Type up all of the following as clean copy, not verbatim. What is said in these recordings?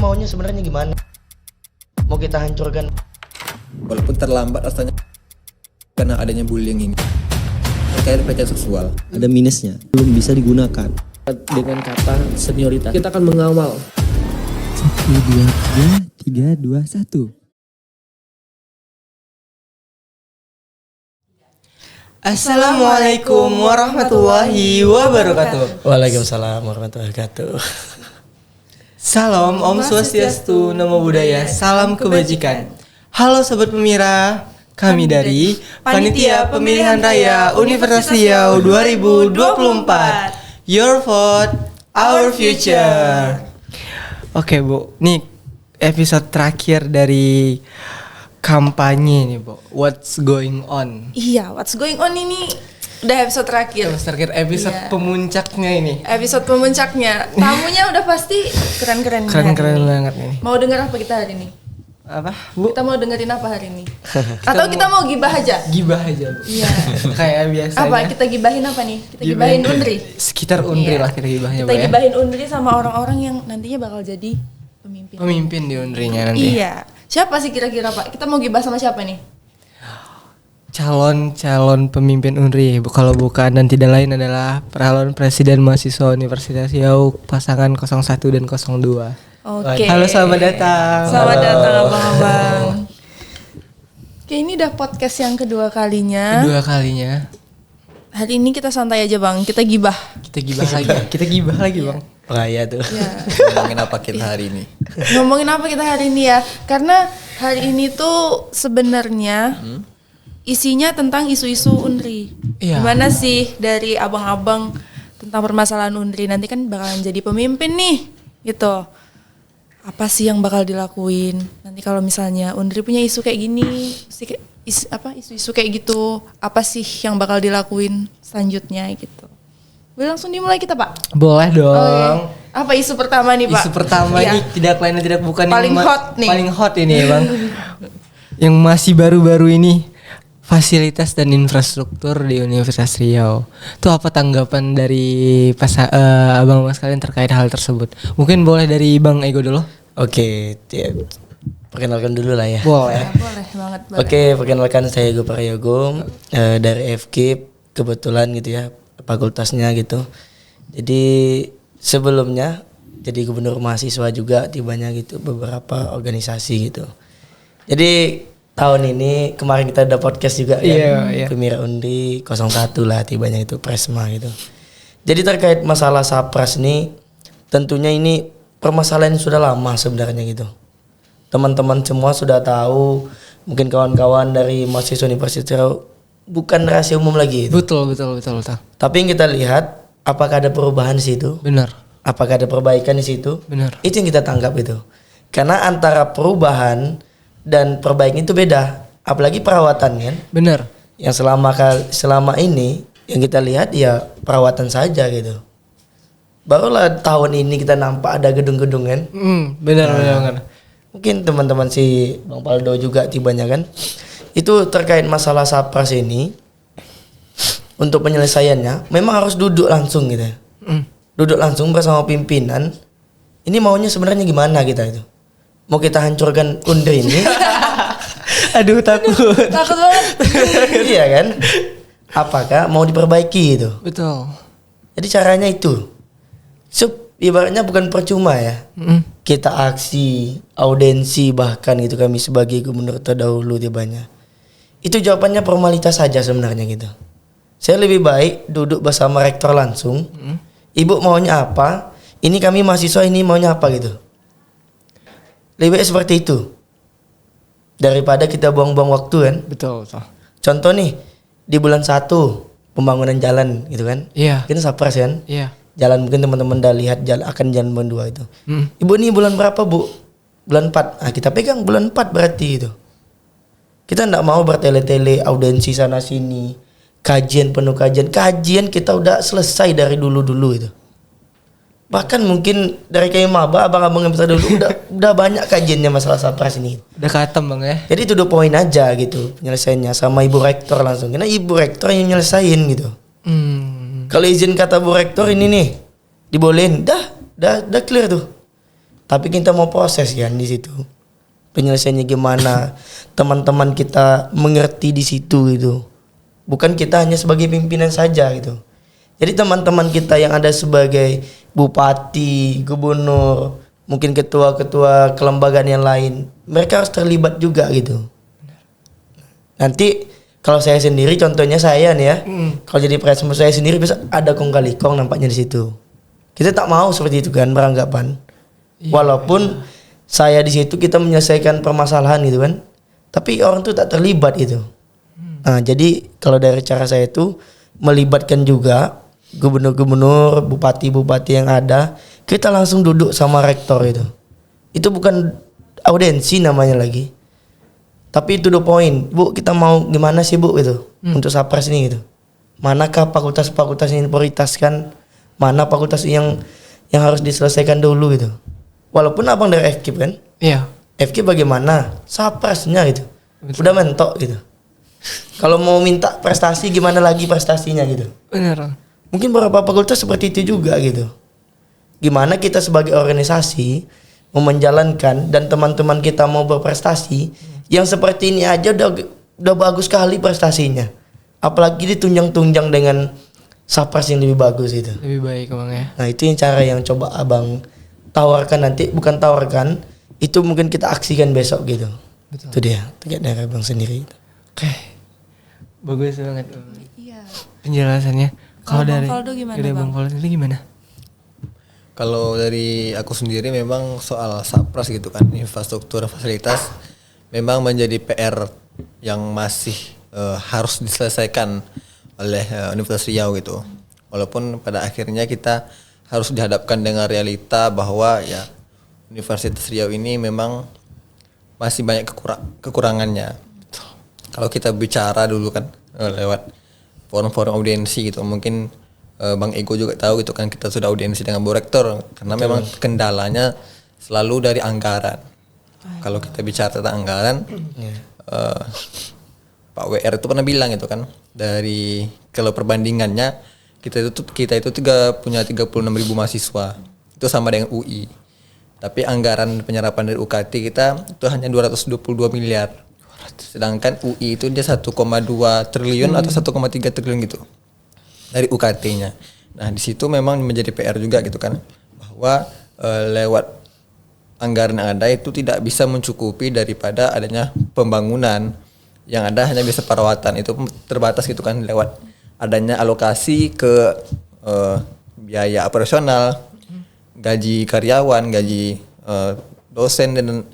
maunya sebenarnya gimana? Mau kita hancurkan? Walaupun terlambat rasanya karena adanya bullying ini terkait pelecehan seksual. Ada minusnya, belum bisa digunakan. Dengan kata senioritas kita akan mengawal. 1, 2, 3, 2, 1. Assalamualaikum warahmatullahi wabarakatuh. Waalaikumsalam warahmatullahi wabarakatuh. Salam Om Swastiastu, Namo Buddhaya, salam kebajikan. Halo Sobat Pemira, kami dari Panitia Pemilihan Raya Universitas Riau 2024. Your vote, our future. Oke Bu, nih episode terakhir dari kampanye nih Bu. What's going on? Iya, what's going on ini udah episode terakhir. Episode Iya. pemuncaknya ini. Episode pemuncaknya. Tamunya udah pasti keren-keren. Keren-keren hari ini. banget ini. Mau denger apa kita hari ini? Apa Bu? Kita mau dengerin apa hari ini? Atau kita mau gibah aja? Gibah aja Bu. Iya. Kayak biasanya. Apa kita gibahin apa nih? Kita gibahin Undri. Sekitar Undri Iya. lah kita gibahnya Kita Bu ya. gibahin Undri sama orang-orang yang nantinya bakal jadi pemimpin. Pemimpin di Undrinya nanti. Iya. Siapa sih kira-kira Pak? Kita mau gibah sama siapa nih? Calon pemimpin Undri. Kalau bukan dan tidak lain adalah calon presiden mahasiswa Universitas Riau pasangan 01 dan 02. Oke. Halo, selamat datang. Selamat datang abang-abang. Oke, ini udah podcast yang kedua kalinya. Kedua kalinya Hari ini kita santai aja bang, kita gibah. kita gibah lagi. Kita gibah lagi Bang. Raya tuh. Ya. Ngomongin apa kita hari ini? Ngomongin apa kita hari ini ya? Karena hari ini tuh sebenarnya isinya tentang isu-isu Undri. Iya. Gimana sih dari abang-abang tentang permasalahan Undri? Nanti kan bakalan jadi pemimpin nih, gitu. Apa sih yang bakal dilakuin? Nanti kalau misalnya Undri punya isu kayak gini, isu-isu kayak gitu, apa sih yang bakal dilakuin selanjutnya gitu? Boleh langsung dimulai kita Pak? Boleh dong. Oke. Apa isu pertama nih Pak? Isu pertama Iya. ini tidak lain dan tidak bukan Paling yang hot nih. Paling hot ini ya Bang. Yang masih baru-baru ini, fasilitas dan infrastruktur di Universitas Riau. Itu apa tanggapan dari abang-abang sekalian terkait hal tersebut? Mungkin boleh dari Bang Ego dulu. Oke, perkenalkan dulu lah ya. Boleh. Boleh banget. Boleh. Oke, perkenalkan saya Ego Prayogo dari FKIP, kebetulan gitu ya, fakultasnya gitu. Jadi sebelumnya jadi gubernur mahasiswa juga tibanya gitu, beberapa organisasi gitu. Jadi tahun ini kemarin kita ada podcast juga kan, Iya. Pemira Undri 01 lah tibanya itu Presma gitu. Jadi terkait masalah Sapras nih, tentunya ini permasalahan yang sudah lama sebenarnya gitu. Teman-teman semua sudah tahu, mungkin kawan-kawan dari mahasiswa Universitas Riau, bukan rahasia umum lagi itu. Betul. Tapi yang kita lihat, apakah ada perubahan di situ? Benar. Apakah ada perbaikan di situ? Benar. Itu yang kita tangkap itu. Karena antara perubahan dan perbaikan itu beda. Apalagi perawatan kan. Benar. Yang selama ini yang kita lihat ya perawatan saja gitu. Barulah tahun ini kita nampak ada gedung-gedung kan. Benar. Mungkin teman-teman si Bang Paldo juga tibanya kan. Itu terkait masalah Sapras ini, untuk penyelesaiannya memang harus duduk langsung gitu. Duduk langsung bersama pimpinan. Ini maunya sebenarnya gimana kita itu? Mau kita hancurkan Undri ini? Aduh takut. Takut banget. Iya kan? Apakah mau diperbaiki itu? Betul. Jadi caranya itu. Ibaratnya bukan percuma ya. Kita aksi, audensi bahkan gitu kami sebagai gubernur terdahulu tibanya. Itu jawabannya formalitas saja sebenarnya gitu. Saya lebih baik duduk bersama rektor langsung. Ibu maunya apa? Ini kami mahasiswa ini maunya apa gitu. Lebih baik seperti itu. Daripada kita buang-buang waktu kan. Betul. Contoh nih, di bulan 1 pembangunan jalan gitu kan. Iya. Kita Sapras kan. Iya. Jalan mungkin teman-teman udah lihat akan jalan bulan 2 itu. Ibu nih bulan berapa Bu? Bulan 4. Nah, kita pegang bulan 4 berarti itu. Kita enggak mau bertele-tele audensi sana sini. Kajian penuh kajian. Kajian kita udah selesai dari dulu-dulu itu. Bahkan mungkin dari kayak maba abang-abang yang besar dulu udah banyak kajiannya masalah Sapras ini. Udah katem Bang ya. Jadi itu 2 poin aja gitu penyelesaiannya sama Ibu Rektor langsung. Karena Ibu Rektor yang nyelesain gitu. Kalau izin kata Bu Rektor ini nih dibolehin, dah clear tuh. Tapi kita mau proses kan di situ. Penyelesaiannya gimana? Teman-teman kita mengerti di situ gitu. Bukan kita hanya sebagai pimpinan saja gitu. Jadi teman-teman kita yang ada sebagai bupati, gubernur, mungkin ketua-ketua kelembagaan yang lain, mereka harus terlibat juga gitu. Nanti kalau saya sendiri, contohnya saya nih ya, kalau jadi presiden saya sendiri bisa ada kong kali kong nampaknya di situ. Kita tak mau seperti itu kan beranggapan. Walaupun saya di situ kita menyelesaikan permasalahan gitu kan, tapi orang tuh tak terlibat gitu. Nah, jadi kalau dari cara saya itu melibatkan juga gubernur-gubernur, bupati-bupati yang ada, kita langsung duduk sama rektor itu. Itu bukan audiensi namanya lagi. Tapi itu the point. Bu, kita mau gimana sih Bu gitu untuk Sapras ini gitu. Manakah fakultas-fakultas yang diprioritaskan? Mana fakultas yang harus diselesaikan dulu gitu. Walaupun abang dari FKIP kan? Iya. FKIP bagaimana? Saprasnya gitu. Udah mentok gitu. Kalau mau minta prestasi gimana lagi prestasinya gitu. Benar. Mungkin beberapa fakultas seperti itu juga gitu. Gimana kita sebagai organisasi mau menjalankan dan teman-teman kita mau berprestasi yang seperti ini aja udah bagus sekali prestasinya. Apalagi ditunjang-tunjang dengan Sapras yang lebih bagus itu. Lebih baik Bang ya. Nah, itu yang cara yang coba abang tawarkan nanti, bukan tawarkan, itu mungkin kita aksikan besok gitu. Betul. Itu dia, terkait dari abang sendiri. Oke. Bagus banget. Iya. Penjelasannya. Kalau Bang dari Faldo gimana, dari Bang? Bang Faldo sendiri gimana? Kalau dari aku sendiri memang soal Sapras gitu kan, infrastruktur fasilitas memang menjadi PR yang masih harus diselesaikan oleh Universitas Riau gitu. Walaupun pada akhirnya kita harus dihadapkan dengan realita bahwa ya Universitas Riau ini memang masih banyak kekurangannya. Kalau kita bicara dulu kan lewat forum-forum audiensi gitu, mungkin Bang Ego juga tahu gitu kan, kita sudah audiensi dengan Bu Rektor karena memang kendalanya selalu dari anggaran. Kalau kita bicara tentang anggaran, Pak WR itu pernah bilang gitu kan, dari kalau perbandingannya kita itu punya 36.000 mahasiswa, itu sama dengan UI. Tapi anggaran penyerapan dari UKT kita itu hanya 222 miliar. Sedangkan UI itu dia 1,2 triliun atau 1,3 triliun gitu dari UKT-nya. Nah, di situ memang menjadi PR juga gitu kan, bahwa lewat anggaran yang ada itu tidak bisa mencukupi daripada adanya pembangunan. Yang ada hanya bisa perawatan, itu terbatas gitu kan, lewat adanya alokasi ke biaya operasional, gaji karyawan, gaji dosen dan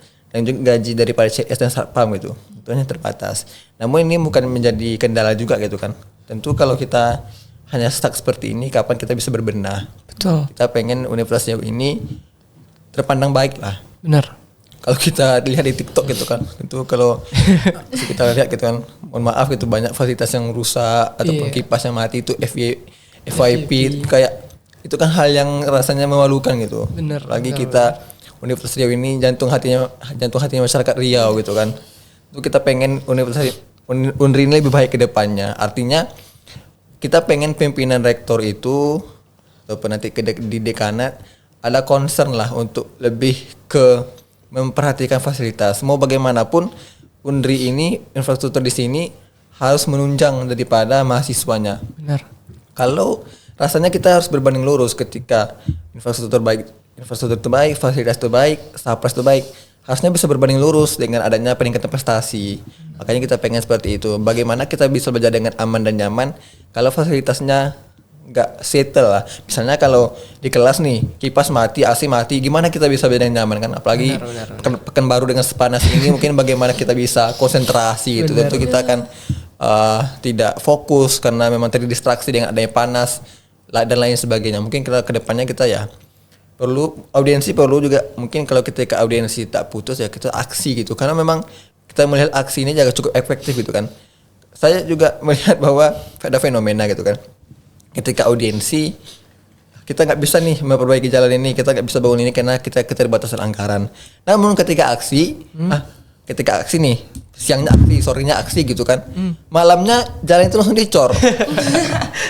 juga gaji daripada CS dan Satpam gitu. Itu hanya terbatas. Namun ini bukan menjadi kendala juga gitu kan. Tentu kalau kita hanya stuck seperti ini, kapan kita bisa berbenah? Betul. Kita pengen universitas ini terpandang baik lah. Benar. Kalau kita lihat di TikTok gitu kan, tentu kalau kita lihat gitu kan, mohon maaf gitu, banyak fasilitas yang rusak ataupun kipas yang mati itu FYP kayak itu kan hal yang rasanya memalukan gitu. Bener. Lagi kita Universitas Riau ini jantung hatinya masyarakat Riau gitu kan. Itu kita pengen Universitas Unri ini lebih baik ke depannya. Artinya kita pengen pimpinan rektor itu ataupun nanti di dekanat ada concern lah untuk lebih ke memperhatikan fasilitas. Mau bagaimanapun Unri ini infrastruktur di sini harus menunjang daripada mahasiswanya. Benar. Kalau rasanya kita harus berbanding lurus ketika infrastruktur terbaik, fasilitas terbaik, Sapras terbaik, harusnya bisa berbanding lurus dengan adanya peningkatan prestasi. Makanya kita pengen seperti itu. Bagaimana kita bisa belajar dengan aman dan nyaman kalau fasilitasnya nggak settle lah. Misalnya kalau di kelas nih kipas mati, AC mati, gimana kita bisa belajar dengan nyaman kan? Apalagi pekan baru dengan sepanas ini, mungkin bagaimana kita bisa konsentrasi gitu. Tentu kita akan tidak fokus karena memang terdistraksi dengan adanya panas dan lain sebagainya. Mungkin ke depannya kita ya perlu juga, mungkin kalau ketika audiensi tak putus ya kita aksi gitu, karena memang kita melihat aksi ini juga cukup efektif gitu kan. Saya juga melihat bahwa ada fenomena gitu kan, ketika audiensi kita nggak bisa nih memperbaiki jalan ini, kita nggak bisa bangun ini karena kita keterbatasan anggaran. Namun ketika aksi ketika aksi nih, siangnya aksi, sorenya aksi gitu kan, malamnya jalan itu langsung dicor.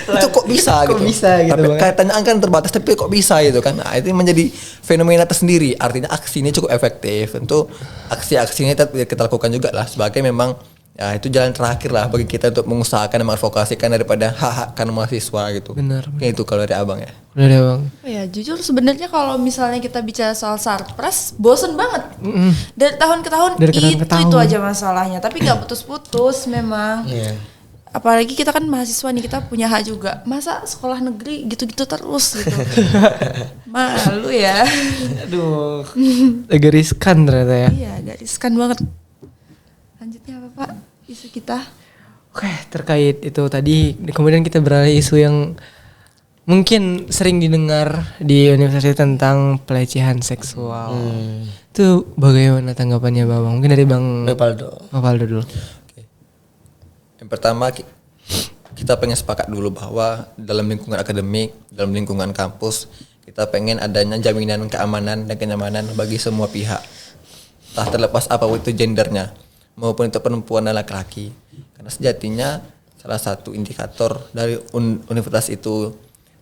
Itu kok bisa Kok gitu? bisa gitu, Tapi Bang? kaitannya kan terbatas, tapi kok bisa gitu kan? Nah, itu menjadi fenomena tersendiri. Artinya aksi ini cukup efektif. Tentu aksi-aksi ini kita lakukan juga lah sebagai memang ya itu jalan terakhir lah bagi kita untuk mengusahakan dan mengadvokasikan daripada hak-hak kan mahasiswa gitu. Benar. Kayak itu kalau dari abang ya. Udah deh bang. Oh ya jujur sebenarnya kalau misalnya kita bicara soal Sarpras bosen banget. Dari tahun ke tahun Dari tahun ke itu tahun. aja masalahnya. Tapi nggak putus-putus memang. Iya. Apalagi kita kan mahasiswa nih, kita punya hak juga. Masa sekolah negeri gitu-gitu terus gitu. Malu ya. Aduh. Agak riskan ternyata ya. Iya agak riskan banget. Lanjutnya apa Pak isu kita? Oke, terkait itu tadi kemudian kita beralih isu yang mungkin sering didengar di universitas tentang pelecehan seksual. Itu bagaimana tanggapannya Bang? Mungkin dari Bang Repaldo. Paldo dulu. Yang pertama kita pengen sepakat dulu bahwa dalam lingkungan akademik, dalam lingkungan kampus, kita pengen adanya jaminan keamanan dan kenyamanan bagi semua pihak. Tak terlepas apa itu gendernya, maupun itu perempuan dan laki-laki. Karena sejatinya salah satu indikator dari universitas itu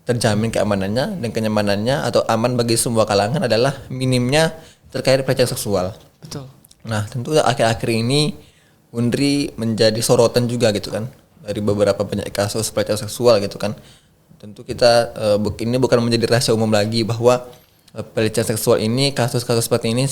terjamin keamanannya dan kenyamanannya atau aman bagi semua kalangan adalah minimnya terkait pelecehan seksual. Betul. Nah, tentu akhir-akhir ini Undri menjadi sorotan juga gitu kan dari beberapa banyak kasus pelecehan seksual gitu kan. Tentu kita ini bukan menjadi rahasia umum lagi bahwa pelecehan seksual ini, kasus-kasus seperti ini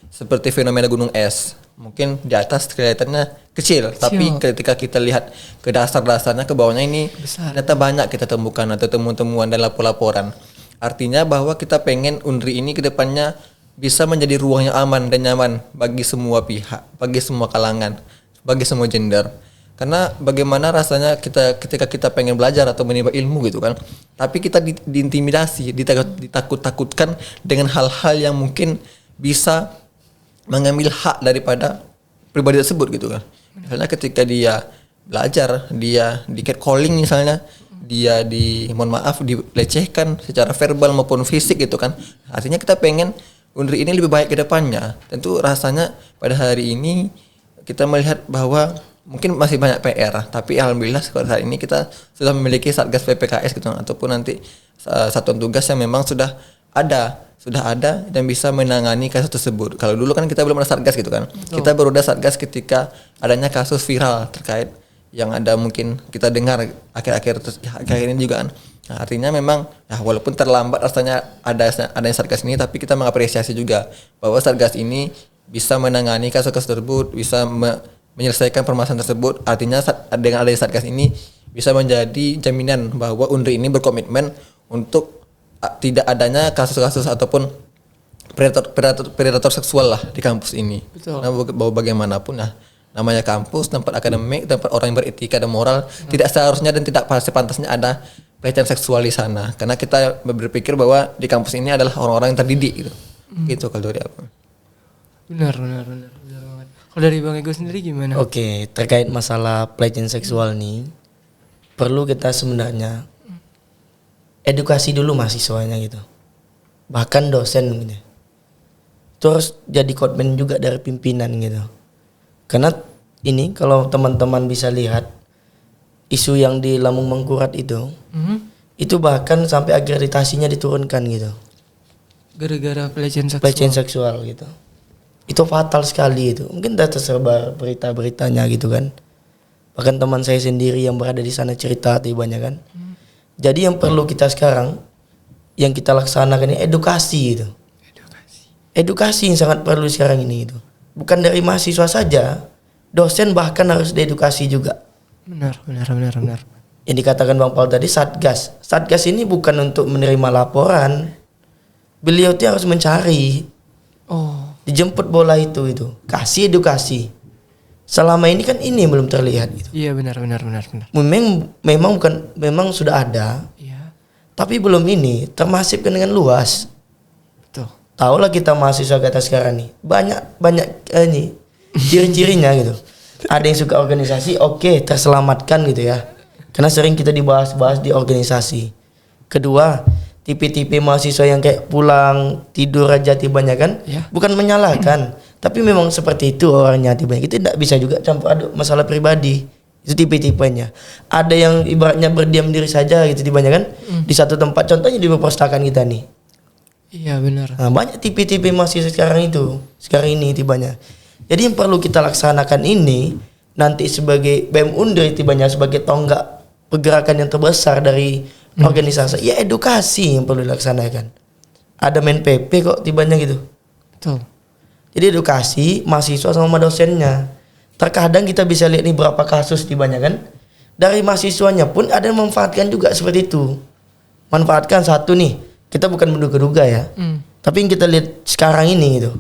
seperti fenomena gunung es. Mungkin di atas kelihatannya kecil, tapi ketika kita lihat ke dasar-dasarnya, ke bawahnya ini ternyata banyak kita temukan atau temuan-temuan dan laporan. Artinya bahwa kita pengen Undri ini ke depannya bisa menjadi ruang yang aman dan nyaman bagi semua pihak, bagi semua kalangan, bagi semua gender. Karena bagaimana rasanya ketika kita pengen belajar atau menimba ilmu gitu kan, tapi kita diintimidasi, ditakut-takutkan dengan hal-hal yang mungkin bisa mengambil hak daripada pribadi tersebut gitu kan. Misalnya ketika dia belajar, dia di catcalling misalnya, dia dilecehkan secara verbal maupun fisik gitu kan. Artinya kita pengen Undri ini lebih baik ke depannya. Tentu rasanya pada hari ini kita melihat bahwa mungkin masih banyak PR, tapi alhamdulillah saat ini kita sudah memiliki Satgas PPKS gitu ataupun nanti satuan tugas yang memang sudah ada dan bisa menangani kasus tersebut. Kalau dulu kan kita belum ada Satgas gitu kan. Kita baru ada Satgas ketika adanya kasus viral terkait yang ada mungkin kita dengar akhir-akhir ini juga kan. Nah, artinya memang ya walaupun terlambat rasanya adanya Satgas ini, tapi kita mengapresiasi juga bahwa Satgas ini bisa menangani kasus-kasus tersebut, bisa menyelesaikan permasalahan tersebut. Artinya dengan adanya Satgas ini bisa menjadi jaminan bahwa Undri ini berkomitmen untuk tidak adanya kasus-kasus ataupun predator seksual lah di kampus ini. Betul. Nah, bahwa bagaimanapun nah namanya kampus, tempat akademik, tempat orang yang beretika dan moral, tidak seharusnya dan tidak sepantasnya ada pelecehan seksual di sana. Karena kita berpikir bahwa di kampus ini adalah orang-orang yang terdidik gitu. Gitu kalau dari apa? Benar banget. Kalau dari Bang Ego sendiri gimana? Oke, terkait masalah pelecehan seksual nih, perlu kita sebenarnya edukasi dulu mahasiswanya gitu. Bahkan dosen gitu. Terus jadi komitmen juga dari pimpinan gitu. Karena ini kalau teman-teman bisa lihat isu yang di Lambung Mangkurat itu bahkan sampai akreditasinya diturunkan gitu. Gara-gara pelecehan seksual. Pelecehan seksual gitu. Itu fatal sekali itu. Mungkin udah tersebar berita-beritanya gitu kan. Bahkan teman saya sendiri yang berada di sana cerita tibanya kan. Jadi yang perlu kita sekarang yang kita laksanakan ini edukasi gitu. Edukasi yang sangat perlu sekarang ini itu. Bukan dari mahasiswa saja, dosen bahkan harus diedukasi juga. Benar. Yang dikatakan Bang Paul tadi Satgas. Satgas ini bukan untuk menerima laporan. Beliau itu harus mencari. Dijemput bola itu. Kasih edukasi. Selama ini kan ini belum terlihat gitu. Iya benar. Memang sudah ada. Iya. Tapi belum ini termasifkan dengan luas. Betul. Tahulah kita mahasiswa kita sekarang nih. Banyak ini ciri-cirinya gitu. Ada yang suka organisasi, oke, terselamatkan gitu ya. Karena sering kita dibahas-bahas di organisasi. Kedua, tipe-tipe mahasiswa yang kayak pulang tidur aja tibanya kan, Ya. bukan menyalahkan, Tapi memang seperti itu orangnya tiba. Kita tidak bisa juga campur aduk masalah pribadi. Itu tipe-tipenya. Ada yang ibaratnya berdiam diri saja gitu tibanya kan. Di satu tempat, contohnya di perpustakaan kita nih. Iya benar. Nah, banyak tipe-tipe mahasiswa sekarang ini tibanya. Jadi yang perlu kita laksanakan ini nanti sebagai BEM Undri tibanya sebagai tonggak pergerakan yang terbesar dari organisasi, ya edukasi yang perlu dilaksanakan. Ada men PP kok tibanya gitu. Betul. Jadi edukasi mahasiswa sama dosennya. Terkadang kita bisa lihat nih berapa kasus tibanya kan. Dari mahasiswanya pun ada yang memanfaatkan juga seperti itu. Manfaatkan satu nih, kita bukan menduga-duga ya. Tapi yang kita lihat sekarang ini gitu.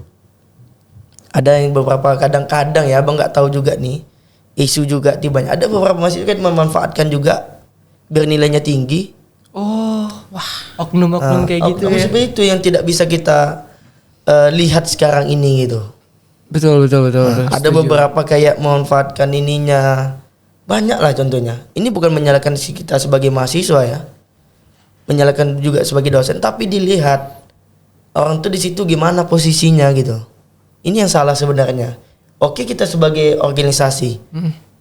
Ada yang beberapa kadang-kadang ya abang nggak tahu juga nih. Isu juga tibanya. Ada beberapa mahasiswa kan memanfaatkan juga bernilainya tinggi. Oh, wah, oknum-oknum kayak gitu oknum ya. seperti itu yang tidak bisa kita lihat sekarang ini gitu. Betul. Ada beberapa kayak memanfaatkan ininya. Banyak lah contohnya. Ini bukan menyalahkan kita sebagai mahasiswa ya. Menyalahkan juga sebagai dosen, tapi dilihat orang tuh di situ gimana posisinya gitu. Ini yang salah sebenarnya. Oke, kita sebagai organisasi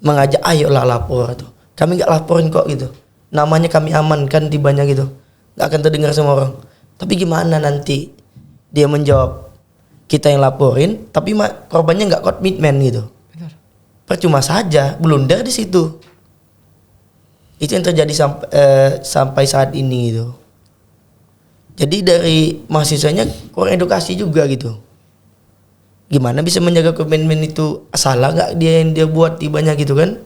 mengajak ayolah lapor tuh. Kami nggak laporin kok gitu. Namanya kami amankan tibanya gitu. Nggak akan terdengar sama orang. Tapi gimana nanti dia menjawab kita yang laporin, tapi korbannya nggak komitmen gitu. Benar. Percuma saja, blunder di situ. Itu yang terjadi sampai saat ini gitu. Jadi dari mahasiswanya kurang edukasi juga gitu. Gimana bisa menjaga komitmen itu? Salah nggak dia yang dia buat tibanya gitu kan?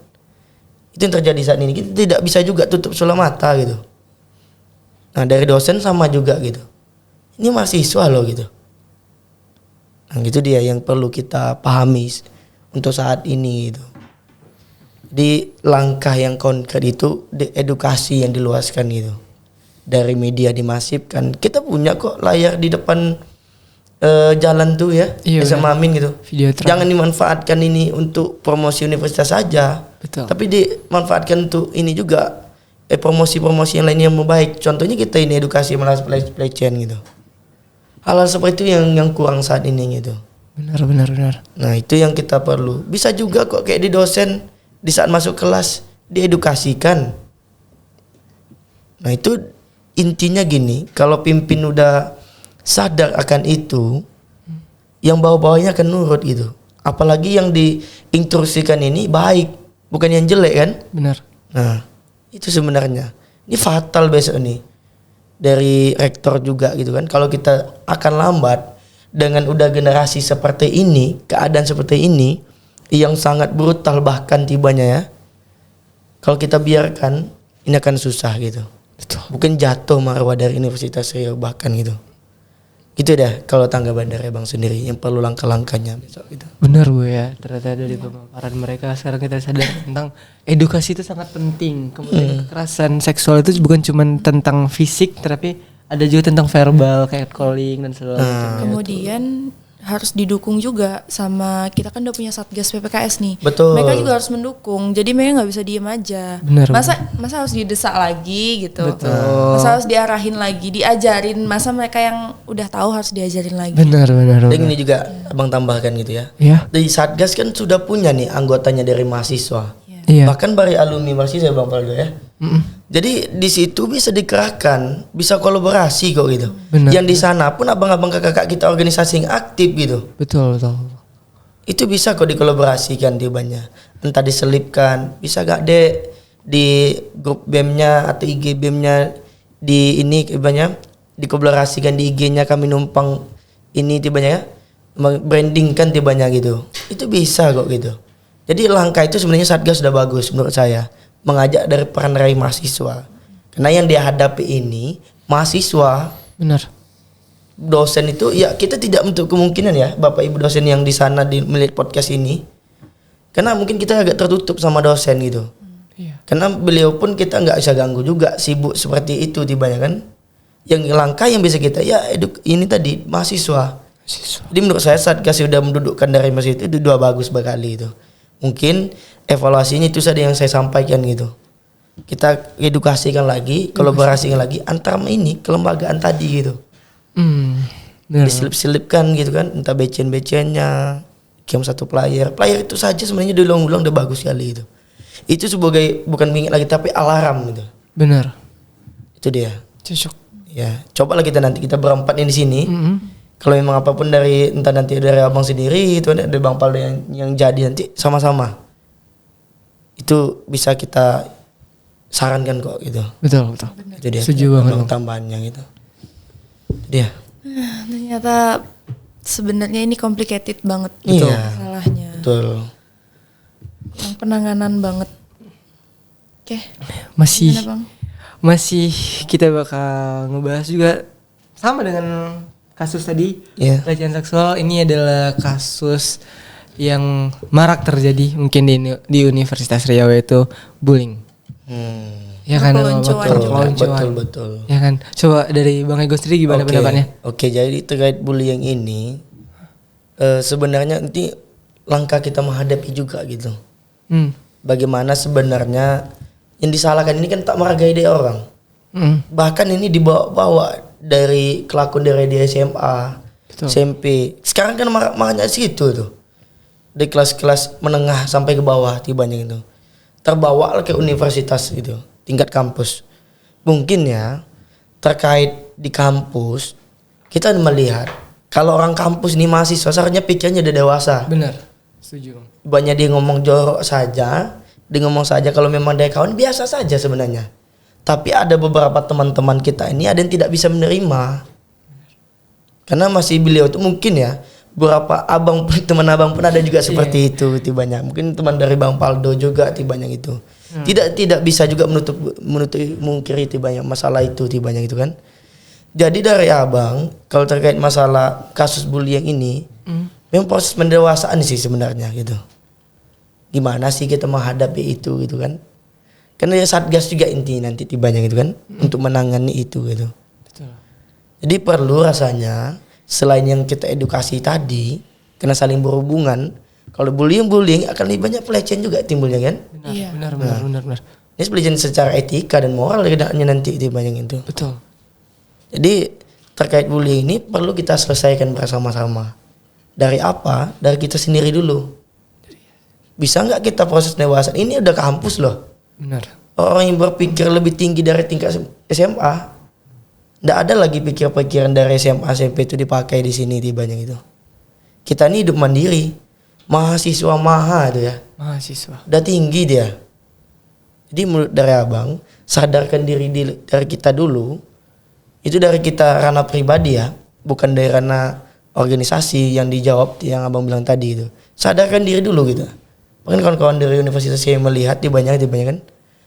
Itu yang terjadi saat ini. Kita tidak bisa juga tutup sebelah mata gitu. Nah dari dosen sama juga gitu. Ini mahasiswa loh gitu. Nah gitu dia yang perlu kita pahami untuk saat ini gitu. Di langkah yang konkret itu edukasi yang diluaskan gitu. Dari media dimasifkan. Kita punya kok layar di depan jalan tuh ya. Iya, SMA Amin gitu. Videotron. Jangan dimanfaatkan ini untuk promosi universitas saja. Betul. Tapi dimanfaatkan untuk ini juga promosi-promosi yang lainnya yang baik. Contohnya kita ini edukasi malas pelecehan gitu. Hal-hal seperti itu yang kurang saat ini gitu. Benar. Nah itu yang kita perlu. Bisa juga kok kayak di dosen di saat masuk kelas diedukasikan. Nah itu intinya gini, kalau pimpin udah sadar akan itu, yang bawah-bawahnya akan nurut gitu. Apalagi yang diinstruksikan ini baik, bukan yang jelek kan? Benar. Nah itu sebenarnya ini fatal besok nih dari rektor juga gitu kan. Kalau kita akan lambat dengan udah generasi seperti ini, keadaan seperti ini yang sangat brutal bahkan tibanya ya. Kalau kita biarkan ini akan susah gitu. Betul. Mungkin jatuh marwah dari Universitas Riau bahkan gitu. Gitu dah kalau tanggapan dari Bang sendiri yang perlu langkah-langkahnya besok gitu. Benar Bu ya, ternyata dari pemaparan mereka sekarang kita sadar tentang edukasi itu sangat penting. Kemudian kekerasan seksual itu bukan cuma tentang fisik, tapi ada juga tentang verbal, kayak calling dan segala macam. Kemudian harus didukung juga sama kita kan udah punya Satgas PPKS nih. Betul. Mereka juga harus mendukung. Jadi mereka nggak bisa diem aja. Benar, Masa harus didesak lagi gitu. Betul. Masa harus diarahin lagi, diajarin. Masa mereka yang udah tahu harus diajarin lagi. Benar. Dan ini juga Abang tambahkan gitu ya. Iya. Di Satgas kan sudah punya nih anggotanya dari mahasiswa. Iya. Bahkan dari alumni mahasiswa Bang Faldo ya. Jadi di situ bisa dikerahkan, bisa kolaborasi kok gitu. Benar. Yang di sana pun abang-abang kakak-kakak kita organisasi yang aktif gitu. Betul. Itu bisa kok dikolaborasikan tibanya. Entah diselipkan, bisa gak dek di grup BEM-nya atau IG BEM-nya di ini tibanya dikolaborasikan di IG-nya kami numpang ini tibanya ya. Branding kan tibanya gitu. Itu bisa kok gitu. Jadi langkah itu sebenarnya Satgas sudah bagus menurut saya. Mengajak dari peran dari mahasiswa. Karena yang dia hadapi ini mahasiswa. Benar. Dosen itu ya kita tidak untuk kemungkinan ya Bapak Ibu dosen yang di sana melihat podcast ini. Karena mungkin kita agak tertutup sama dosen gitu. Iya. Karena beliau pun kita nggak bisa ganggu juga, sibuk seperti itu tibanya kan. Yang langkah yang bisa kita ya ini tadi mahasiswa. Jadi menurut saya Satgas sudah mendudukkan dari mahasiswa itu dua bagus sekali itu. Mungkin evaluasinya itu saja yang saya sampaikan gitu. Kita edukasikan lagi, kolaborasikan lagi antara ini kelembagaan tadi gitu. Benar. Diselip-selipkan gitu kan, entah becen-becennya, game satu player itu saja sebenarnya diulang-ulang udah bagus sekali itu. Itu sebagai bukan bingit lagi tapi alarm gitu. Benar. Itu dia. Cocok. Ya, cobalah kita berempat ini di sini. Kalau memang apapun dari entah nanti dari abang sendiri itu ada Bang Paldo yang jadi nanti sama-sama. Itu bisa kita sarankan kok gitu. Betul. Itu dia. Setuju banget, Bang. Tambahannya gitu. Itu dia. Ternyata sebenarnya ini complicated banget Iya. masalahnya. Betul. Yang penanganan banget. Oke. Masih Gimana, Bang? masih kita bakal ngebahas juga sama dengan kasus tadi. Iya. Pelecehan seksual ini adalah kasus yang marak terjadi mungkin di Universitas Riau, itu bullying. Ya kan, Peloncoan juga. Betul. Ya kan. Coba dari Bang Ego sendiri gimana pendapatnya? Oke, jadi terkait bullying ini sebenarnya nanti langkah kita menghadapi juga gitu. Bagaimana sebenarnya yang disalahkan ini kan tak menghargai dia orang. Bahkan ini dibawa-bawa dari kelakuan dari dia SMA, Betul. SMP. Sekarang kan makanya situ tuh. Dari kelas-kelas menengah sampai ke bawah tibanya itu. Terbawa ke universitas gitu, tingkat kampus. Mungkin ya terkait di kampus kita melihat kalau orang kampus ini mahasiswa seharusnya pikirnya udah dewasa. Benar. Setuju. Banyak dia ngomong jorok saja, dia ngomong saja kalau memang dia kawan biasa saja sebenarnya. Tapi ada beberapa teman-teman kita ini ada yang tidak bisa menerima. Karena masih beliau itu mungkin ya beberapa teman abang pun ada juga seperti itu tibanya. Mungkin teman dari Bang Paldo juga tibanya itu. Tidak bisa juga menutup mungkiri tibanya masalah itu tibanya gitu kan. Jadi dari abang kalau terkait masalah kasus bullying ini memang proses pendewasaan sih sebenarnya gitu. Gimana sih kita menghadapi itu gitu kan? Karena ya satgas juga inti nanti tibanya gitu kan untuk menangani itu gitu. Betul. Jadi perlu rasanya selain yang kita edukasi tadi kena saling berhubungan. Kalau bullying akan lebih banyak pelecehan juga timbulnya kan? Benar. Ini pelecehan secara etika dan moral tidaknya nanti tibanya itu. Betul. Jadi terkait bullying ini perlu kita selesaikan bersama-sama. Dari apa? Dari kita sendiri dulu. Bisa nggak kita proses dewasa? Ini udah kampus loh. Benar. Orang yang berpikir lebih tinggi dari tingkat SMA, nggak ada lagi pikiran dari SMA SMP itu dipakai di sini tibanya gitu. Kita ini hidup mandiri, mahasiswa maha itu ya. Mahasiswa. Udah tinggi dia. Jadi menurut dari abang, sadarkan diri dari kita dulu. Itu dari kita ranah pribadi ya, bukan dari ranah organisasi yang dijawab yang abang bilang tadi itu. Sadarkan diri dulu gitu. Mungkin kawan-kawan dari universitas saya melihat di banyak kan.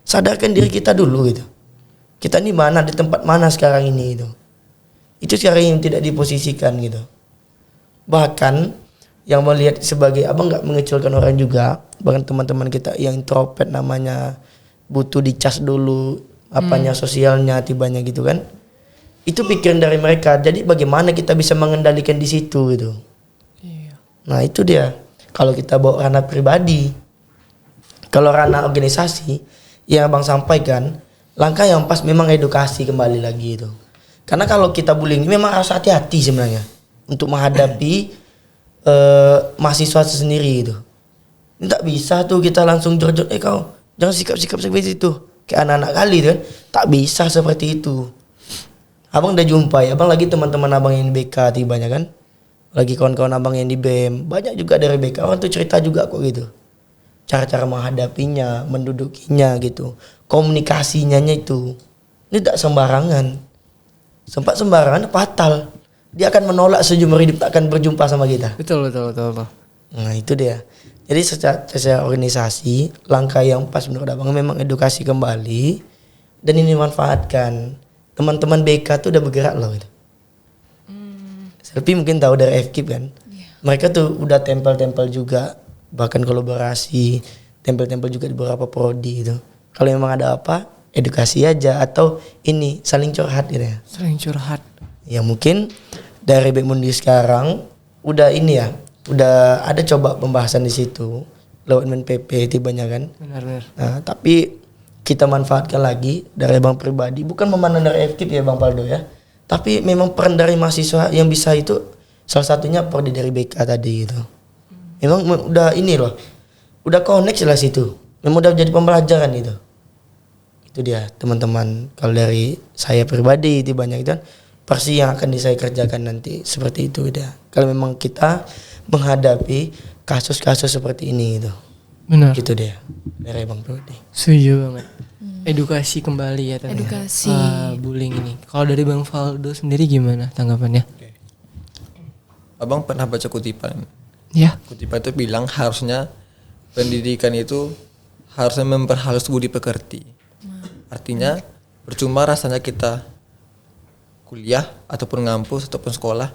Sadarkan diri kita dulu gitu. Kita ini mana, di tempat mana sekarang ini itu. Itu sekarang yang tidak diposisikan gitu. Bahkan yang melihat sebagai abang nggak mengecilkan orang juga. Bahkan teman-teman kita yang introvert namanya butuh dicas dulu apanya sosialnya tibanya gitu kan. Itu pikiran dari mereka. Jadi bagaimana kita bisa mengendalikan di situ gitu. Iya. Nah itu dia. Kalau kita bawa ranah pribadi, kalau ranah organisasi yang abang sampaikan, langkah yang pas memang edukasi kembali lagi itu. Karena kalau kita bullying memang harus hati-hati sebenarnya untuk menghadapi mahasiswa sendiri itu. Ini tak bisa tuh kita langsung jor-jor, kau jangan sikap-sikap seperti itu. Kayak anak-anak kali kan, tak bisa seperti itu. Abang udah jumpa ya, abang lagi teman-teman abang yang di BK tibanya kan. Lagi kawan-kawan abang yang di BEM, banyak juga dari BK orang tuh cerita juga kok gitu. Cara-cara menghadapinya, mendudukinya gitu. Komunikasinya itu. Ini tak sembarangan. Sempat sembarangan fatal. Dia akan menolak seumur hidup, tak akan berjumpa sama kita. Betul. Nah itu dia. Jadi secara organisasi, langkah yang pas menurut abang memang edukasi kembali. Dan ini manfaatkan. Teman-teman BK tuh udah bergerak loh gitu. Tapi mungkin tahu dari FKIP kan. Mereka tuh udah tempel-tempel juga. Bahkan kolaborasi. Tempel-tempel juga di beberapa prodi gitu. Kalau memang ada apa, edukasi aja. Atau ini, saling curhat gitu ya. Saling curhat. Ya mungkin dari Bekmundi sekarang udah ini ya. Udah ada coba pembahasan di situ. Lewat PP tibanya kan. Benar. Nah, tapi kita manfaatkan lagi dari abang pribadi. Bukan memandang dari FKIP ya Bang Paldo ya. Tapi memang peran dari mahasiswa yang bisa itu salah satunya prodi dari BK tadi gitu. Memang udah ini loh, udah connect jelas itu. Memang udah jadi pembelajaran itu. Itu dia teman-teman. Kalau dari saya pribadi itu banyak itu kan pasti yang akan saya kerjakan nanti seperti itu udah. Kalau memang kita menghadapi kasus-kasus seperti ini gitu. Benar. Gitu dia dari Bang Prodi. Setuju banget. Edukasi kembali ya tadi. Edukasi. Bullying ini. Kalau dari Bang Faldo sendiri gimana tanggapannya? Abang pernah baca kutipan. Ya. Kutipan itu bilang harusnya pendidikan itu harusnya memperhalus budi pekerti. Artinya percuma rasanya kita kuliah ataupun ngampus ataupun sekolah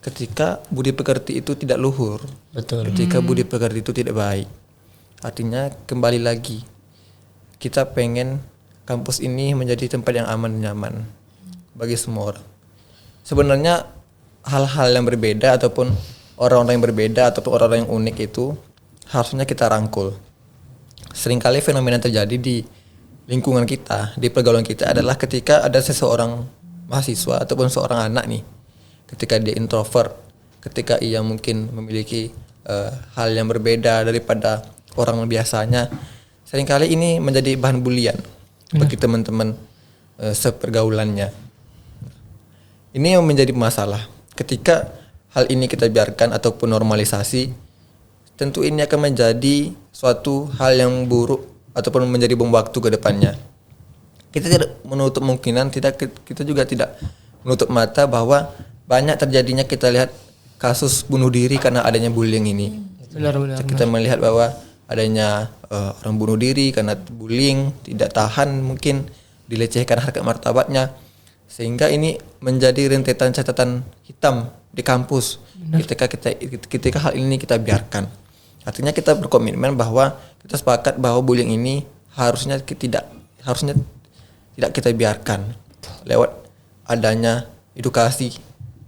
ketika budi pekerti itu tidak luhur. Betul. Ketika budi pekerti itu tidak baik. Artinya kembali lagi kita pengen kampus ini menjadi tempat yang aman dan nyaman bagi semua orang. Sebenarnya hal-hal yang berbeda ataupun orang-orang yang berbeda ataupun orang-orang yang unik itu harusnya kita rangkul. Seringkali fenomena yang terjadi di lingkungan kita, di pergaulan kita adalah ketika ada seseorang mahasiswa ataupun seorang anak nih, ketika dia introvert, ketika ia mungkin memiliki hal yang berbeda daripada orang biasanya, seringkali ini menjadi bahan bulian bagi teman-teman sepergaulannya. Ini yang menjadi masalah. Ketika hal ini kita biarkan ataupun normalisasi, tentu ini akan menjadi suatu hal yang buruk ataupun menjadi bom waktu ke depannya. Kita tidak menutup kemungkinan, kita juga tidak menutup mata bahwa banyak terjadinya kita lihat kasus bunuh diri karena adanya bullying ini. Benar-benar. Kita melihat bahwa adanya orang bunuh diri karena bullying, tidak tahan mungkin dilecehkan harkat martabatnya, sehingga ini menjadi rentetan catatan hitam di kampus. Ketika hal ini kita biarkan, artinya kita berkomitmen bahwa kita sepakat bahwa bullying ini harusnya tidak kita biarkan lewat adanya edukasi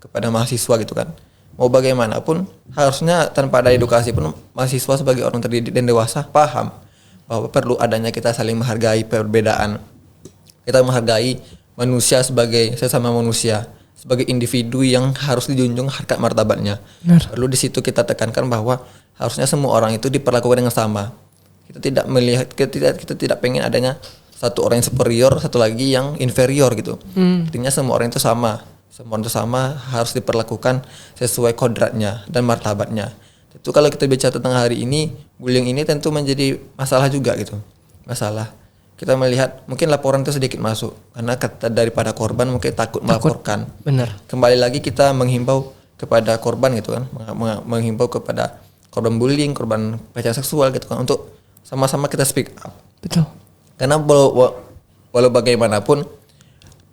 kepada mahasiswa gitu kan. Mau bagaimanapun harusnya tanpa ada edukasi pun mahasiswa sebagai orang terdidik dan dewasa paham bahwa perlu adanya kita saling menghargai perbedaan. Kita menghargai manusia sebagai sesama manusia, sebagai individu yang harus dijunjung harkat martabatnya. Perlu di situ kita tekankan bahwa harusnya semua orang itu diperlakukan dengan sama. Kita tidak melihat, kita tidak pengen adanya satu orang yang superior, satu lagi yang inferior gitu. Artinya semua orang itu sama. Semua orang itu sama, harus diperlakukan sesuai kodratnya dan martabatnya. Tentu kalau kita bicara tentang hari ini, bullying ini tentu menjadi masalah juga gitu. Masalah. Kita melihat mungkin laporan itu sedikit masuk karena kata daripada korban mungkin takut melaporkan. Benar. Kembali lagi kita menghimbau kepada korban gitu kan, menghimbau kepada korban bullying, korban pelecehan seksual gitu kan, untuk sama-sama kita speak up. Betul. Karena walau bagaimanapun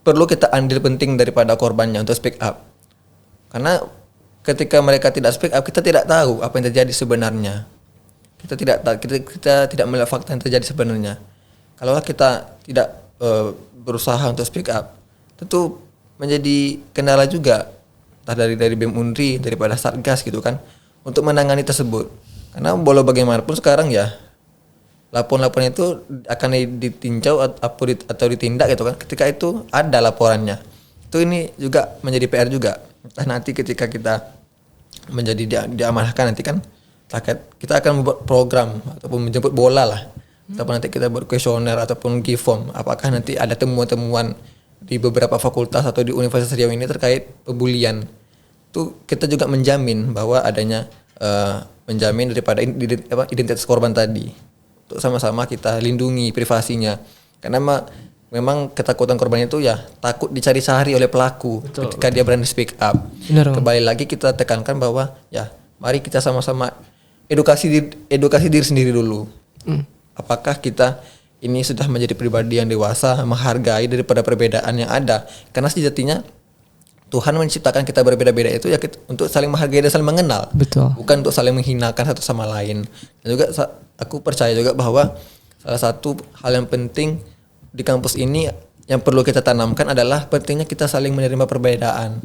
perlu kita andil penting daripada korbannya untuk speak up. Karena ketika mereka tidak speak up, kita tidak tahu apa yang terjadi sebenarnya. Kita tidak melihat fakta yang terjadi sebenarnya. Kalau kita tidak berusaha untuk speak up, tentu menjadi kendala juga, entah dari BEM Unri, daripada Satgas gitu kan, untuk menangani tersebut. Karena walau bagaimanapun sekarang ya, laporan-laporan itu akan ditinjau atau ditindak gitu kan, ketika itu ada laporannya. Itu ini juga menjadi PR juga. Entah nanti ketika kita menjadi diamanahkan nanti kan, kita akan membuat program ataupun menjemput bola lah. Ataupun nanti kita buat kuesioner ataupun give form. Apakah nanti ada temuan-temuan di beberapa fakultas atau di Universitas Riau ini terkait pembulian. Itu kita juga menjamin bahwa adanya menjamin daripada identitas korban tadi. Untuk sama-sama kita lindungi privasinya. Karena memang ketakutan korban itu ya takut dicari-cari oleh pelaku. Betul. Ketika dia berani speak up. Benar, kembali lagi kita tekankan bahwa ya mari kita sama-sama edukasi diri sendiri dulu. Apakah kita ini sudah menjadi pribadi yang dewasa, menghargai daripada perbedaan yang ada. Karena sejatinya Tuhan menciptakan kita berbeda-beda itu ya untuk saling menghargai dan saling mengenal. Betul. Bukan untuk saling menghinakan satu sama lain. Dan juga aku percaya juga bahwa salah satu hal yang penting di kampus ini yang perlu kita tanamkan adalah pentingnya kita saling menerima perbedaan.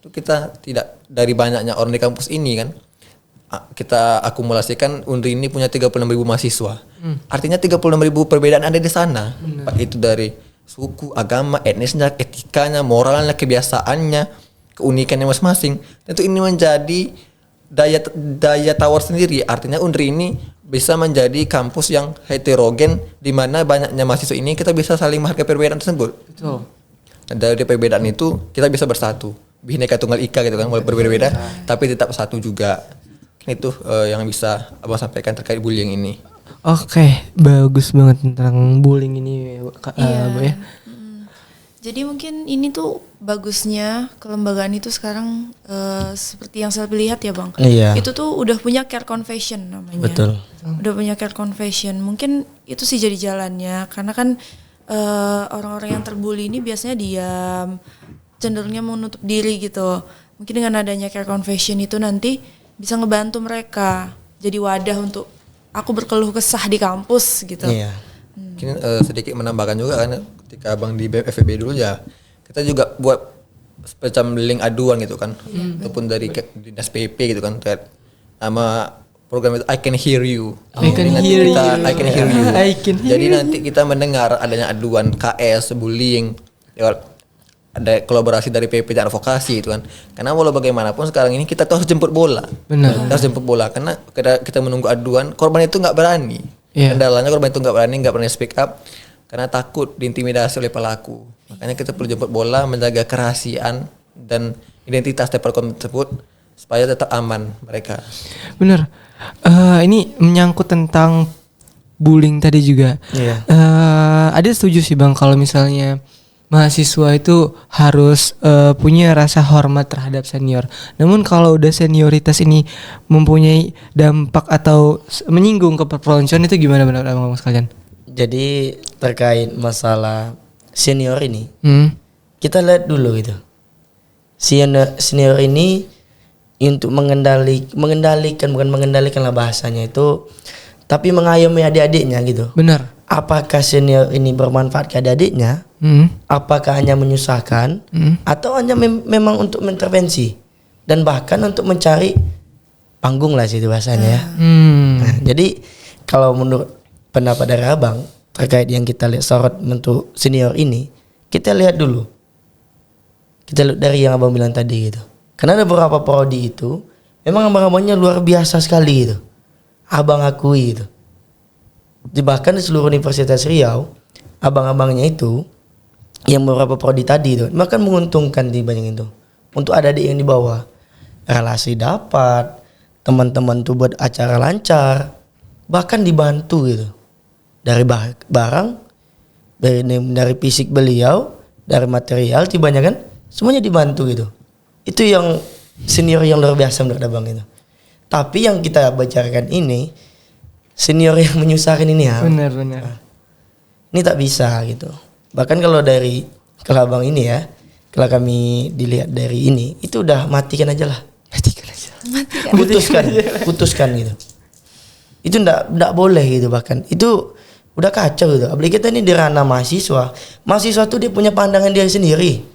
Itu kita tidak dari banyaknya orang di kampus ini kan. Kita akumulasikan Unri ini punya 36.000 mahasiswa. Artinya 36.000 perbedaan ada di sana. Baik itu dari suku, agama, etnisnya, etikanya, moralnya, kebiasaannya, keunikannya masing-masing. Tentu ini menjadi daya tawar sendiri. Artinya Unri ini bisa menjadi kampus yang heterogen di mana banyaknya mahasiswa ini kita bisa saling menghargai perbedaan tersebut. Betul. Dan dari perbedaan itu kita bisa bersatu. Bhinneka Tunggal Ika gitu kan, walaupun berbeda-beda tapi tetap satu juga. Itu yang bisa Abang sampaikan terkait bullying ini. Oke, bagus banget tentang bullying ini, Bu ya. Jadi mungkin ini tuh bagusnya kelembagaan itu sekarang seperti yang saya lihat ya Bang. Iya. Itu tuh udah punya care confession namanya. Betul. Udah punya care confession. Mungkin itu sih jadi jalannya karena kan orang-orang yang terbully ini biasanya diam, cenderungnya menutup diri gitu. Mungkin dengan adanya care confession itu nanti bisa ngebantu mereka jadi wadah untuk aku berkeluh kesah di kampus gitu. Iya. Mungkin sedikit menambahkan juga kan ketika Abang di FEB dulu ya kita juga buat semacam link aduan gitu kan ataupun dari dinas PP gitu kan terkait nama program itu I Can Hear You. I Can Nanti Hear kita, You. I Can Hear You. I Can Hear Jadi You. nanti kita mendengar adanya aduan KS, bullying, ya, ada kolaborasi dari PP dan advokasi itu kan. Karena walau bagaimanapun sekarang ini kita tuh harus jemput bola. Benar. Kita harus jemput bola karena kita menunggu aduan, korban itu nggak berani. Iya. Kendalanya korban itu nggak berani speak up karena takut diintimidasi oleh pelaku. Makanya kita perlu jemput bola, menjaga kerahasiaan dan identitas dari korban tersebut supaya tetap aman mereka. Bener. Ini menyangkut tentang bullying tadi juga. Iya. Ada setuju sih Bang kalau misalnya mahasiswa itu harus punya rasa hormat terhadap senior. Namun kalau udah senioritas ini mempunyai dampak atau menyinggung ke perpeloncoan itu gimana benar Abang sekalian? Jadi terkait masalah senior ini, kita lihat dulu gitu. Senior ini untuk mengendalikan bukan mengendalikanlah bahasanya itu, tapi mengayomi adik-adiknya gitu. Benar. Apakah senior ini bermanfaat ke adik-adiknya? Apakah hanya menyusahkan atau hanya memang untuk mengintervensi dan bahkan untuk mencari panggung lah situ bahasanya ya. Nah, jadi kalau menurut pendapat dari Abang terkait yang kita lihat sorot untuk senior ini, kita lihat dulu. Kita lihat dari yang Abang bilang tadi gitu. Karena ada beberapa prodi itu memang abang-abangnya luar biasa sekali gitu. Abang akui gitu. Bahkan di seluruh Universitas Riau, abang-abangnya itu yang beberapa prodi tadi itu bahkan menguntungkan di banyak itu. Untuk adik-adik yang di bawah, relasi dapat, teman-teman tuh buat acara lancar, bahkan dibantu gitu. Dari barang, dari fisik beliau, dari material tibanya kan, semuanya dibantu gitu. Itu yang senior yang luar biasa menurut Abang itu. Tapi yang kita bicarakan ini senior yang menyusahkan ini ya. Benar. Ini tak bisa gitu. Bahkan kalau Abang ini ya, kalau kami dilihat dari ini, itu udah matikan aja lah. Putuskan gitu. Itu ndak boleh gitu bahkan. Itu udah kacau gitu. Apalagi kita ini di ranah mahasiswa. Mahasiswa tuh dia punya pandangan dia sendiri.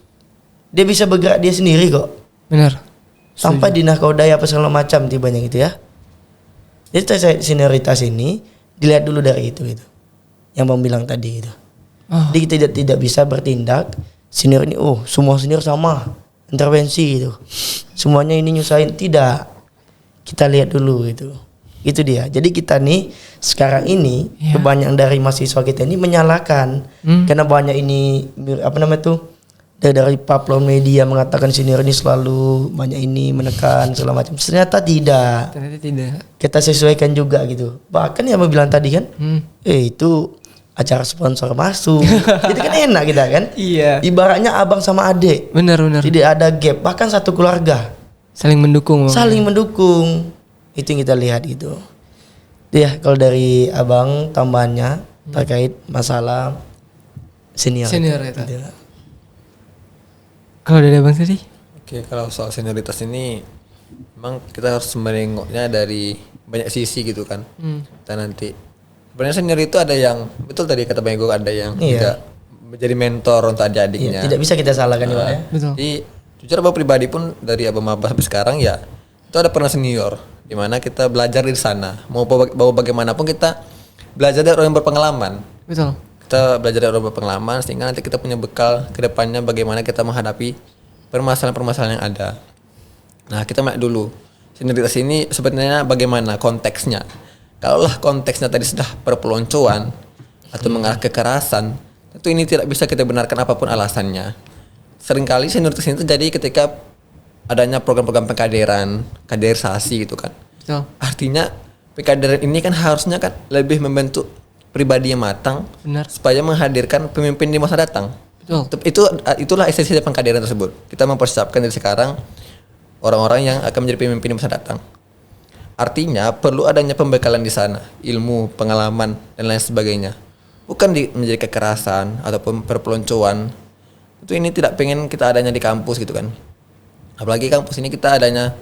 Dia bisa bergerak dia sendiri kok. Benar. Sampai dinahkodai apa segala macam tibanya gitu ya. Jadi senioritas ini dilihat dulu dari itu gitu. Yang Bang bilang tadi gitu. Jadi kita tidak bisa bertindak senior ini semua senior sama intervensi gitu. Semuanya ini nyusahin, tidak. Kita lihat dulu gitu. Itu dia. Jadi kita nih sekarang ini kebanyakan dari mahasiswa kita ini menyalahkan karena banyak ini dari paplon media mengatakan senior ini selalu banyak ini menekan segala macam. Ternyata tidak. Kita sesuaikan juga gitu. Bahkan yang bilang tadi kan, itu acara sponsor masuk. Jadi kan enak kita kan. Iya. Ibaratnya abang sama adik. Benar. Tidak ada gap. Bahkan satu keluarga. Saling mendukung. Itu yang kita lihat gitu. Ya kalau dari Abang tambahannya terkait masalah senior itu. Gitu. Kalau dari Abang tadi? Oke, kalau soal senioritas ini memang kita harus menengoknya dari banyak sisi gitu kan. Dan nanti sebenarnya senior itu ada yang betul tadi kata Bang Ego, ada yang juga menjadi mentor untuk adik-adiknya. Tidak bisa kita salahkan juga ya. Betul. Jadi jujur Abang pribadi pun dari Abang maba sampai sekarang ya itu ada pernah senior di mana kita belajar di sana. Mau bagaimanapun kita belajar dari orang yang berpengalaman. Betul. kita belajar dari beberapa pengalaman sehingga nanti kita punya bekal ke depannya bagaimana kita menghadapi permasalahan-permasalahan yang ada. Nah, kita melihat dulu senioritas ini sebenarnya bagaimana konteksnya. Kalaulah konteksnya tadi sudah perpeloncoan atau mengarah kekerasan, tentu ini tidak bisa kita benarkan apapun alasannya. Seringkali senioritas ini terjadi ketika adanya program-program pengkaderan, kaderisasi gitu kan. Betul. Artinya pengkaderan ini kan harusnya kan lebih membentuk pribadi yang matang, Benar. supaya menghadirkan pemimpin di masa datang. Betul. Itulah esensi dari pengkaderan tersebut. Kita mempersiapkan dari sekarang orang-orang yang akan menjadi pemimpin di masa datang. Artinya perlu adanya pembekalan di sana, ilmu, pengalaman dan lain sebagainya. Bukan menjadi kekerasan ataupun perpeloncoan. Itu ini tidak pengen kita adanya di kampus gitu kan. Apalagi kampus ini kita adanya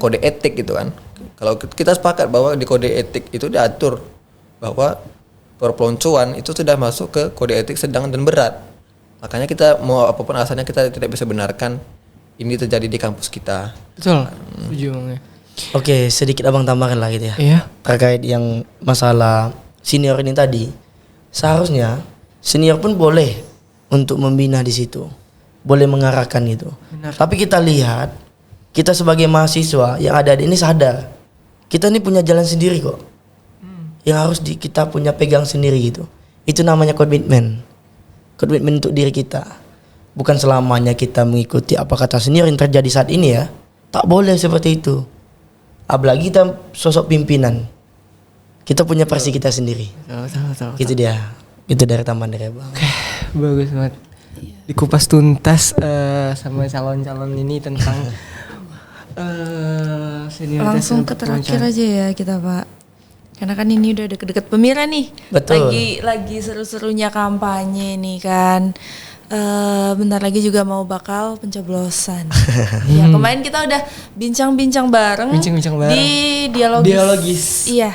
kode etik gitu kan. Kalau kita sepakat bahwa di kode etik itu diatur bahwa perpeloncoan itu sudah masuk ke kode etik sedang dan berat. Makanya kita mau apapun alasannya kita tidak bisa benarkan ini terjadi di kampus kita. Betul. Setuju Bang ya. Oke, sedikit abang tambahkan lah gitu ya. Iya. Terkait yang masalah senior ini tadi, seharusnya senior pun boleh untuk membina di situ, boleh mengarahkan gitu. Benar. Tapi kita lihat, kita sebagai mahasiswa yang ada di ini sadar, kita ini punya jalan sendiri kok, yang harus kita punya pegang sendiri gitu. Itu namanya komitmen untuk diri kita. Bukan selamanya kita mengikuti apa kata senior yang terjadi saat ini ya. Tak boleh seperti itu. Apalagi kita sosok pimpinan. Kita punya versi kita sendiri. Tahu. Gitu dia. Itu dari tambahan dari Bang. Oke, bagus banget. Dikupas tuntas sama calon-calon ini tentang senioritas. Langsung ke terakhir aja ya kita Pak. Karena kan ini udah deket-deket pemilihan nih. Betul. Lagi seru-serunya kampanye nih kan. Bentar lagi juga mau bakal pencoblosan. Ya kemarin kita udah bincang-bincang bareng. Di dialogis. Iya.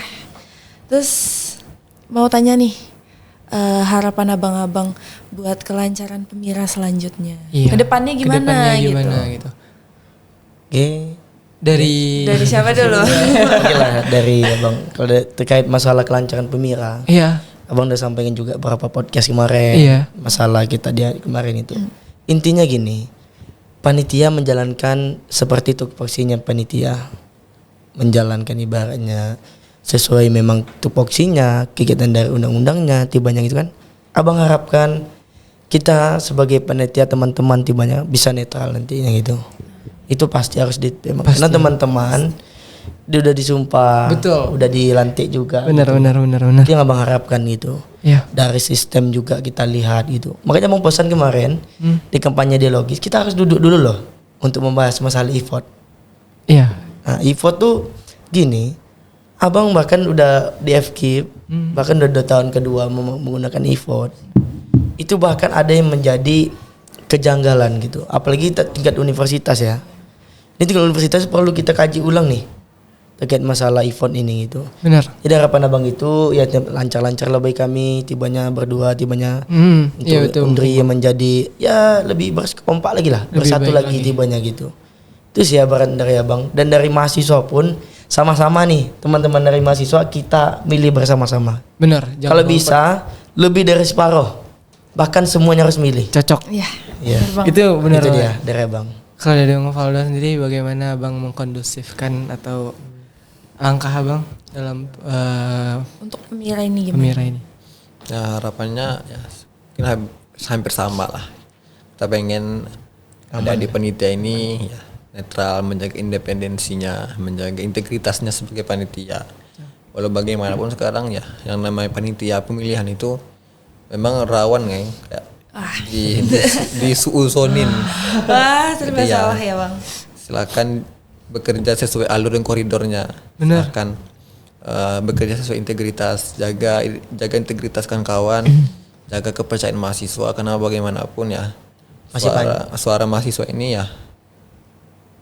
Terus mau tanya nih, harapan abang-abang buat kelancaran pemira selanjutnya. Iya. Kedepannya gimana gitu. Oke. Dari siapa dulu? Oke lah dari Abang. Kalau terkait masalah kelancaran pemira. Iya. Abang udah sampaikan juga beberapa podcast kemarin. Iya. Masalah kita dia kemarin itu. Intinya gini. Panitia menjalankan seperti tupoksinya panitia. Menjalankan ibaratnya sesuai memang tupoksinya, kegiatan dari undang-undangnya, tibanya gitu kan. Abang harapkan kita sebagai panitia teman-teman tibanya bisa netral nantinya gitu. Itu pasti harus karena teman-teman dia udah disumpah, Betul. udah dilantik juga. Benar. Itu yang abang harapkan gitu. Iya. Dari sistem juga kita lihat gitu. Makanya abang pesan kemarin di kampanye dialogis kita harus duduk dulu loh untuk membahas masalah e-vote. Iya. Nah, e-vote tuh gini, abang bahkan udah di FKIP, bahkan udah 2 tahun kedua menggunakan e-vote. Itu bahkan ada yang menjadi kejanggalan gitu. Apalagi tingkat universitas ya. Ini tingkat universitas perlu kita kaji ulang nih terkait masalah e-vote ini gitu. Benar. Jadi harapan abang itu ya lancar-lancar lah bagi kami, tibanya berdua, tibanya untuk iya betul. Undri yang menjadi ya lebih kompak lagi lah, Lebih bersatu baik lagi lagi. tibanya gitu. Itu sih harapan dari abang dan dari mahasiswa pun sama-sama nih teman-teman dari mahasiswa kita milih bersama-sama. Benar. Kalau bisa lebih dari separuh, bahkan semuanya harus milih. cocok. Iya. Iya. Itu benar. Itu banget. dia dari abang. Kalau dari Bang Faldo sendiri bagaimana Abang mengkondusifkan atau langkah Abang dalam Untuk pemira ini gimana? pemira ini? Ya harapannya ya mungkin hampir sama lah. Kita pengen ada di panitia ini ya netral, menjaga independensinya, menjaga integritasnya sebagai panitia. Walau bagaimanapun sekarang ya yang namanya panitia pemilihan itu memang rawan kayak disuusonin. Wah, serba Jadi salah ya Bang. Silakan bekerja sesuai alur dan koridornya. Benar. Silakan bekerja sesuai integritas, jaga integritas kawan-kawan, jaga kepercayaan mahasiswa karena bagaimanapun ya suara mahasiswa ini ya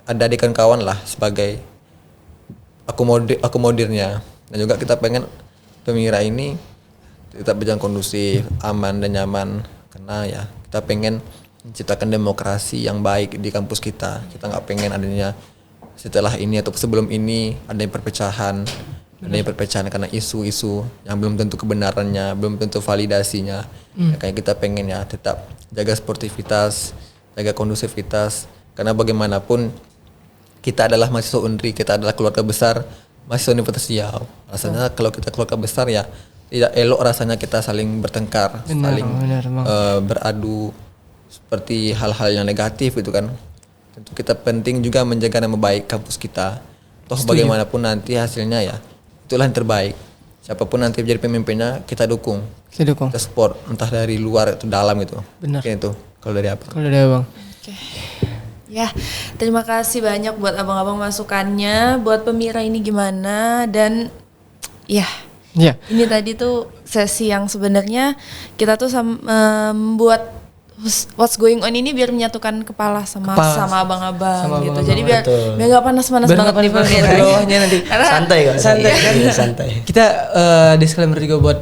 ada di kawan lah sebagai akomodirnya. Dan juga kita pengen pemira ini tetap berjalan kondusif, aman dan nyaman karena ya kita pengen menciptakan demokrasi yang baik di kampus kita. Kita nggak pengen adanya setelah ini atau sebelum ini adanya perpecahan, adanya perpecahan karena isu-isu yang belum tentu kebenarannya, belum tentu validasinya. Ya, kayak kita pengen ya tetap jaga sportivitas, jaga kondusivitas, karena bagaimanapun kita adalah mahasiswa Unri, kita adalah keluarga besar mahasiswa Universitas Riau. Rasanya kalau kita keluarga besar ya tidak elok rasanya kita saling bertengkar, saling beradu seperti hal-hal yang negatif gitu kan. Tentu kita penting juga menjaga nama baik kampus kita. Toh bagaimanapun nanti hasilnya ya itulah yang terbaik. Siapapun nanti menjadi pemimpinnya kita dukung. Kita support entah dari luar atau dalam gitu. Benar. Mungkin itu kalau dari apa? Kalau dari Abang. Oke. Ya, terima kasih banyak buat abang-abang masukannya, buat pemirsa ini gimana, dan ya, ini tadi tuh sesi yang sebenarnya kita tuh membuat What's Going On ini biar menyatukan kepala sama abang-abang gitu. Jadi biar nggak panas-panas banget di pemirsa. Bawahnya nanti. Santai kok. Santai kan? Iya, santai. Kita disclaimer juga buat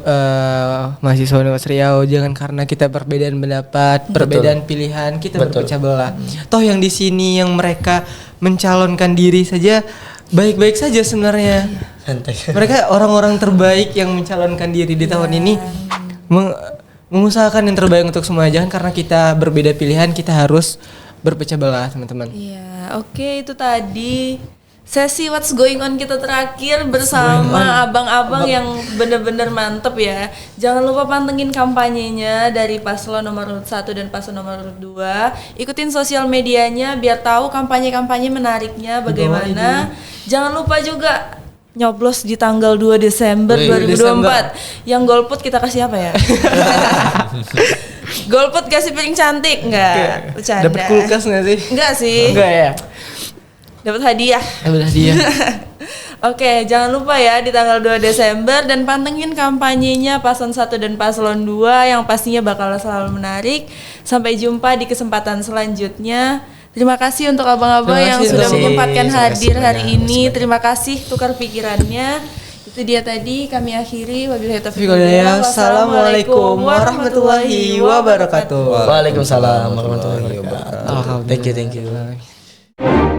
mahasiswa Universitas Riau, jangan karena kita perbedaan pendapat, perbedaan pilihan kita berpecah belah. Toh yang di sini yang mereka mencalonkan diri saja baik-baik saja sebenarnya. Santai. Mereka orang-orang terbaik yang mencalonkan diri di tahun ini mengusahakan yang terbaik untuk semua. Jangan karena kita berbeda pilihan kita harus berpecah belah, teman-teman. Iya, oke, itu tadi sesi What's Going On kita terakhir bersama abang-abang yang bener-bener mantep ya. Jangan lupa pantengin kampanyenya dari paslon nomor 1 dan paslon nomor 2. Ikutin sosial medianya biar tahu kampanye-kampanye menariknya bagaimana. Jangan lupa juga nyoblos di tanggal 2 Desember 2024. Yang golput kita kasih apa ya? Golput kasih piring cantik enggak? Bercanda. Dapat kulkas enggak sih? Enggak sih. Enggak ya? Dapat hadiah. Oke, jangan lupa ya di tanggal 2 Desember dan pantengin kampanyenya paslon 1 dan paslon 2 yang pastinya bakal selalu menarik. Sampai jumpa di kesempatan selanjutnya. Terima kasih untuk abang-abang yang sudah menyempatkan hadir hari ini. Terima kasih tukar pikirannya. Itu dia tadi, kami akhiri. Wabillahi taufiq wal hidayah. Wassalamualaikum warahmatullahi wabarakatuh. Waalaikumsalam warahmatullahi wabarakatuh. Thank you.